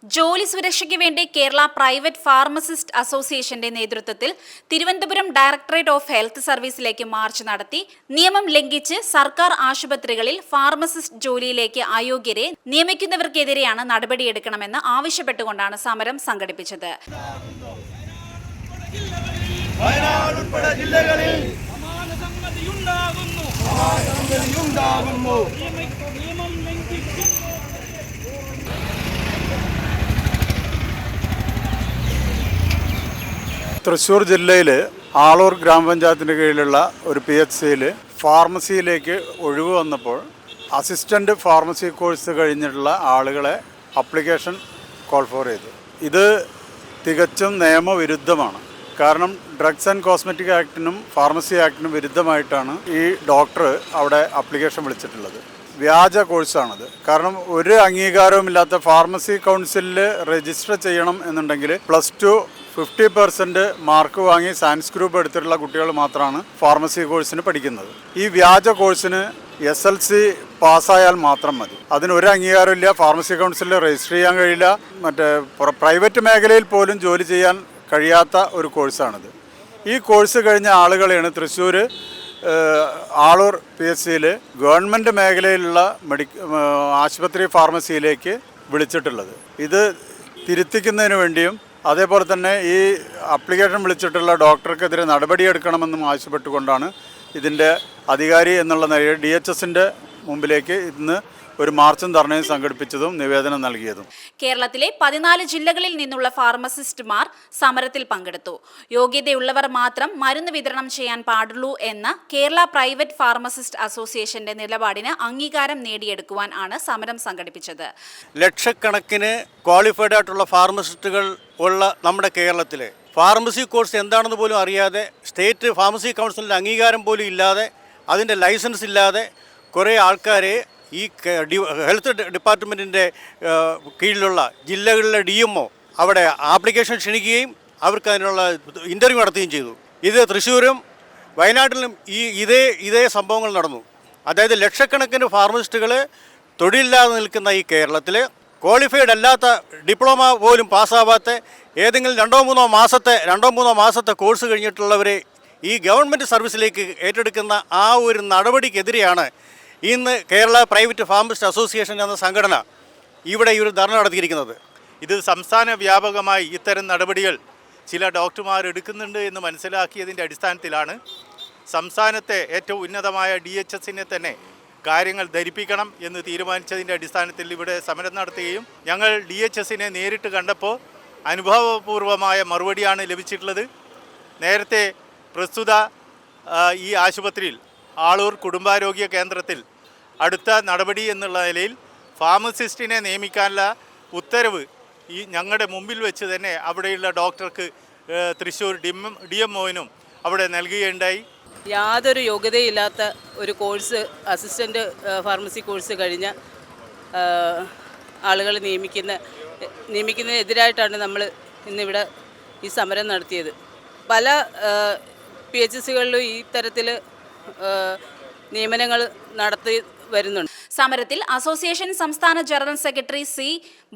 ജോലി സുരക്ഷയ്ക്ക് വേണ്ടി കേരള പ്രൈവറ്റ് ഫാർമസിസ്റ്റ് അസോസിയേഷന്റെ നേതൃത്വത്തിൽ തിരുവനന്തപുരം ഡയറക്ടറേറ്റ് ഓഫ് ഹെൽത്ത് സർവീസിലേക്ക് മാർച്ച് നടത്തി. നിയമം ലംഘിച്ച് സർക്കാർ ആശുപത്രികളിൽ ഫാർമസിസ്റ്റ് ജോലിയിലേക്ക് അയോഗ്യരെ നിയമിക്കുന്നവർക്കെതിരെയാണ് നടപടിയെടുക്കണമെന്ന് ആവശ്യപ്പെട്ടുകൊണ്ടാണ് സമരം സംഘടിപ്പിച്ചത്. തൃശ്ശൂർ ജില്ലയിൽ ആളൂർ ഗ്രാമപഞ്ചായത്തിൻ്റെ കീഴിലുള്ള ഒരു PHCയിൽ ഫാർമസിയിലേക്ക് ഒഴിവ് വന്നപ്പോൾ അസിസ്റ്റൻ്റ് ഫാർമസി കോഴ്സ് കഴിഞ്ഞിട്ടുള്ള ആളുകളെ അപ്ലിക്കേഷൻ കോൾ ഫോർ ചെയ്തു. ഇത് തികച്ചും നിയമവിരുദ്ധമാണ്. കാരണം ഡ്രഗ്സ് ആൻഡ് കോസ്മെറ്റിക് ആക്ടിനും ഫാർമസി ആക്ടിനും വിരുദ്ധമായിട്ടാണ് ഈ ഡോക്ടർ അവിടെ അപ്ലിക്കേഷൻ വിളിച്ചിട്ടുള്ളത്. വ്യാജ കോഴ്സാണത്. കാരണം ഒരു അംഗീകാരവുമില്ലാത്ത ഫാർമസി കൗൺസിലിൽ രജിസ്റ്റർ ചെയ്യണം എന്നുണ്ടെങ്കിൽ +2 50% മാർക്ക് വാങ്ങി സയൻസ് ഗ്രൂപ്പ് എടുത്തിട്ടുള്ള കുട്ടികൾ മാത്രമാണ് ഫാർമസി കോഴ്സിന് പഠിക്കുന്നത്. ഈ വ്യാജ കോഴ്സിന് SLC പാസ്സായാൽ മാത്രം മതി. അതിനൊരു അംഗീകാരമില്ല. ഫാർമസി കൗൺസിലിൽ രജിസ്റ്റർ ചെയ്യാൻ കഴിയില്ല. മറ്റേ പ്രൈവറ്റ് മേഖലയിൽ പോലും ജോലി ചെയ്യാൻ കഴിയാത്ത ഒരു കോഴ്സാണിത്. ഈ കോഴ്സ് കഴിഞ്ഞ ആളുകളെയാണ് തൃശ്ശൂർ ആളൂർ PHCയിൽ ഗവൺമെൻറ് മേഖലയിലുള്ള ആശുപത്രി ഫാർമസിയിലേക്ക് വിളിച്ചിട്ടുള്ളത്. ഇത് തിരുത്തിക്കുന്നതിന് വേണ്ടിയും അതേപോലെ തന്നെ ഈ അപ്ലിക്കേഷൻ വിളിച്ചിട്ടുള്ള ഡോക്ടർക്കെതിരെ നടപടിയെടുക്കണമെന്നും ആവശ്യപ്പെട്ടുകൊണ്ടാണ് ഇതിൻ്റെ അധികാരി എന്നുള്ള നിലയിൽ DHSൻ്റെ മുമ്പിലേക്ക് ഇന്ന് ഒരു മാർച്ചും ധർണയും സംഘടിപ്പിച്ചതും നിവേദനം നൽകിയതും. കേരളത്തിലെ 14 ജില്ലകളിൽ നിന്നുള്ള ഫാർമസിസ്റ്റുമാർ സമരത്തിൽ പങ്കെടുത്തു. യോഗ്യതയുള്ളവർ മാത്രം മരുന്ന് വിതരണം ചെയ്യാൻ പാടുള്ളൂ എന്ന കേരള പ്രൈവറ്റ് ഫാർമസിസ്റ്റ് അസോസിയേഷന്റെ നിലപാടിന് അംഗീകാരം നേടിയെടുക്കുവാൻ ആണ് സമരം സംഘടിപ്പിച്ചത്. ലക്ഷക്കണക്കിന് ക്വാളിഫൈഡ് ആയിട്ടുള്ള ഫാർമസിസ്റ്റുകൾ ഉള്ള നമ്മുടെ കേരളത്തിലെ ഫാർമസി കോഴ്സ് എന്താണെന്ന് പോലും അറിയാതെ, സ്റ്റേറ്റ് ഫാർമസി കൗൺസിലിൻ്റെ അംഗീകാരം പോലും ഇല്ലാതെ, അതിൻ്റെ ലൈസൻസ് ഇല്ലാതെ കുറേ ആൾക്കാരെ ഈ ഹെൽത്ത് ഡിപ്പാർട്ട്മെൻറ്റിൻ്റെ കീഴിലുള്ള ജില്ലകളിലെ DMO അവിടെ ആപ്ലിക്കേഷൻ ക്ഷണിക്കുകയും അവർക്ക് അതിനുള്ള ഇൻ്റർവ്യൂ നടത്തുകയും ചെയ്തു. ഇത് തൃശ്ശൂരും വയനാട്ടിലും ഇതേ സംഭവങ്ങൾ നടന്നു. അതായത് ലക്ഷക്കണക്കിന് ഫാർമസിസ്റ്റുകൾ തൊഴിലില്ലാതെ നിൽക്കുന്ന ഈ കേരളത്തിൽ ക്വാളിഫൈഡ് അല്ലാത്ത ഡിപ്ലോമ പോലും പാസ്സാവാത്ത ഏതെങ്കിലും രണ്ടോ മൂന്നോ മാസത്തെ കോഴ്സ് കഴിഞ്ഞിട്ടുള്ളവരെ ഈ ഗവൺമെൻറ് സർവീസിലേക്ക് ഏറ്റെടുക്കുന്ന ആ ഒരു നടപടിക്കെതിരെയാണ് ഇന്ന് കേരള പ്രൈവറ്റ് ഫാർമസിസ്റ്റ് അസോസിയേഷൻ എന്ന സംഘടന ഇവിടെ ഈ ഒരു ധർണ നടത്തിയിരിക്കുന്നത്. ഇത് സംസ്ഥാന വ്യാപകമായി ഇത്തരം നടപടികൾ ചില ഡോക്ടർമാർ എടുക്കുന്നുണ്ട് എന്ന് മനസ്സിലാക്കിയതിൻ്റെ അടിസ്ഥാനത്തിലാണ് സംസ്ഥാനത്തെ ഏറ്റവും ഉന്നതമായ DHSനെ തന്നെ കാര്യങ്ങൾ ധരിപ്പിക്കണം എന്ന് തീരുമാനിച്ചതിൻ്റെ അടിസ്ഥാനത്തിൽ ഇവിടെ സമരം നടത്തുകയും ഞങ്ങൾ DHSനെ നേരിട്ട് കണ്ടപ്പോൾ അനുഭവപൂർവമായ മറുപടിയാണ് ലഭിച്ചിട്ടുള്ളത്. നേരത്തെ പ്രസ്തുത ഈ ആശുപത്രിയിൽ ആളൂർ കുടുംബാരോഗ്യ കേന്ദ്രത്തിൽ അടുത്ത നടപടി എന്നുള്ള നിലയിൽ ഫാർമസിസ്റ്റിനെ നിയമിക്കാനുള്ള ഉത്തരവ് ഈ ഞങ്ങളുടെ മുമ്പിൽ വെച്ച് തന്നെ അവിടെയുള്ള ഡോക്ടർക്ക് തൃശ്ശൂർ DMOനും അവിടെ നൽകുകയുണ്ടായി. യാതൊരു യോഗ്യതയില്ലാത്ത ഒരു കോഴ്സ്, അസിസ്റ്റൻ്റ് ഫാർമസി കോഴ്സ് കഴിഞ്ഞ ആളുകൾ നിയമിക്കുന്നതിനെതിരായിട്ടാണ് നമ്മൾ ഇന്നിവിടെ ഈ സമരം നടത്തിയത്. പല PHCകളിലും ഈ തരത്തിൽ നിയമനങ്ങൾ നടത്തി വരുന്നുണ്ട്. സമരത്തിൽ അസോസിയേഷൻ സംസ്ഥാന ജനറൽ സെക്രട്ടറി C.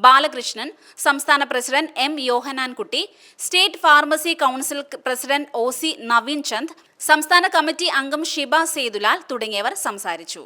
ബാലകൃഷ്ണൻ, സംസ്ഥാന president M. Yohanankutty, state pharmacy council president OC Naveen Chand, സംസ്ഥാന കമ്മിറ്റി അംഗം ഷിബ സേതുലാൽ തുടങ്ങിയവർ സംസാരിച്ചു.